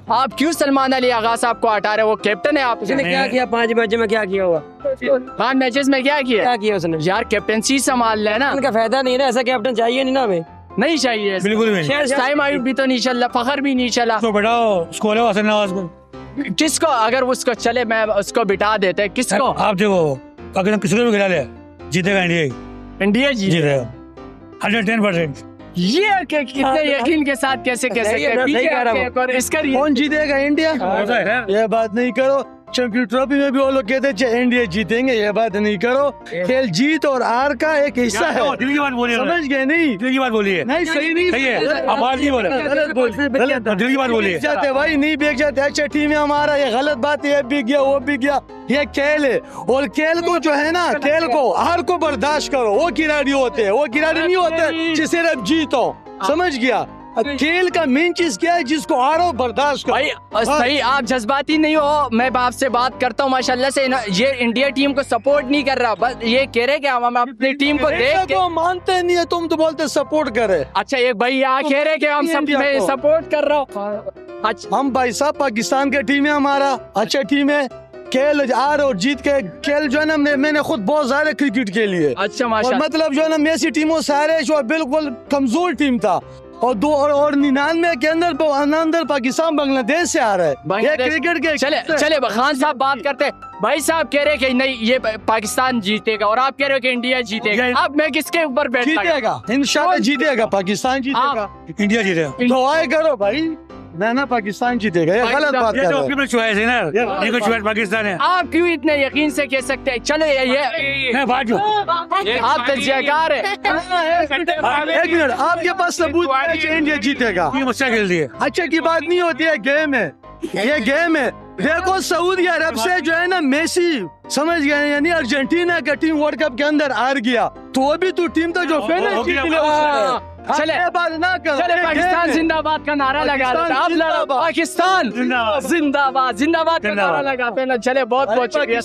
आप क्यों सलमान अली आगा साहब को हटा रहे हो? वो कैप्टन है आप। उसने क्या किया 5 मैचों में? क्या किया हुआ? 5 मैचेस में क्या किया उसने? यार? कैप्टनसी संभाल लेना। उनका फायदा नहीं है ना, ऐसा कैप्टन चाहिए नहीं ना हमें। नहीं चाहिए बिल्कुल भी नहीं। टाइम आउट भी तो नहीं चल रहा, फखर भी नहीं चला। तो बैठाओ उसको, ले हसन नवाज को। किसको? अगर उसको चले मैं उसको बिठा देते। किसको? आप देखो अगर किसी को भी गिरा ले जीतेगा इंडिया ही। इंडिया जीतेगा 110%। ये कितने यकीन के साथ कैसे कह सकते हैं? सही कह रहा हूं। और इसका कौन जीतेगा? इंडिया। ये बात नहीं करो। चैंपियन ट्रॉफी में भी वो लोग कहते हैं इंडिया जीतेंगे, ये बात नहीं करो। खेल जीत और हार का एक हिस्सा है। दिल की बात बोलिए, समझ गए? नहीं दिल की बात बोलिए। नहीं, सही नहीं, सही है। आप बात नहीं बोले, गलत बोल, दिल की बात बोलिए। जाते भाई, नहीं बेच जाते। अच्छा टीम है हमारा, ये गलत बात है, ये बिक गया वो बिक गया। ये खेल है और खेल को जो है ना, खेल को हार को बर्दाश्त करो। वो खिलाड़ी होते हैं, वो खिलाड़ी नहीं होते जिसे अब जीतो। समझ गया? खेल का मेन चीज क्या है? जिसको हारो बर्दाश्त करो। भाई सही, आप जज्बाती नहीं हो। मैं आपसे बात करता हूँ माशाल्लाह से। ये इंडिया टीम को सपोर्ट नहीं कर रहा, बस ये कह रहे कि हम अपनी टीम को देख के मानते नहीं है। तुम तो बोलते सपोर्ट करे। अच्छा एक भाई यहाँ कह रहे कि हम सब मैं सपोर्ट कर रहा हूँ। अच्छा हम भाई साहब पाकिस्तान का टीम है हमारा, अच्छा टीम है। खेल हार और जीत के खेल जो है ना, मैंने खुद बहुत ज्यादा क्रिकेट खेली है। अच्छा और माशाल्लाह। मतलब जो है ना, मेसी टीमों सारे जो बिल्कुल कमजोर टीम था। और 99 के अंदर पाकिस्तान बांग्लादेश से आ रहा है। ये क्रिकेट के चले खान साहब बात करते हैं। भाई साहब कह रहे कि नहीं ये पाकिस्तान जीतेगा और आप कह रहे हो कि इंडिया जीतेगा। अब मैं किसके ऊपर बैठ जीतेगा? इंशाल्लाह जीतेगा, पाकिस्तान जीतेगा, इंडिया जीतेगा। दुआएं करो भाई। ना पाकिस्तान जीतेगा। ये गलत बात ये कर तो रहे अपनी हो। अपनी चॉइस है ना, इनको चॉइस पाकिस्तान है। आप क्यों इतने यकीन से कह सकते हैं? चले ये बात जो आप तजियाकार है। एक मिनट, आपके पास सबूत है कि इंडिया जीतेगा? ये मुझसे खेल दिए। अच्छा की बात नहीं होती है, गेम है, ये गेम है। देखो सऊदी अरब से जो है ना मेसी, समझ गए? यानी अर्जेंटीना का टीम वर्ल्ड कप के अंदर हार गया, तो वो भी तो टीम था जो चले बात ना कर। चले पाकिस्तान जिंदाबाद का नारा लगा रहे थे आप। पाकिस्तान जिंदाबाद जिंदाबाद का नारा लगाते हैं ना। चले बहुत बहुत शुक्रिया।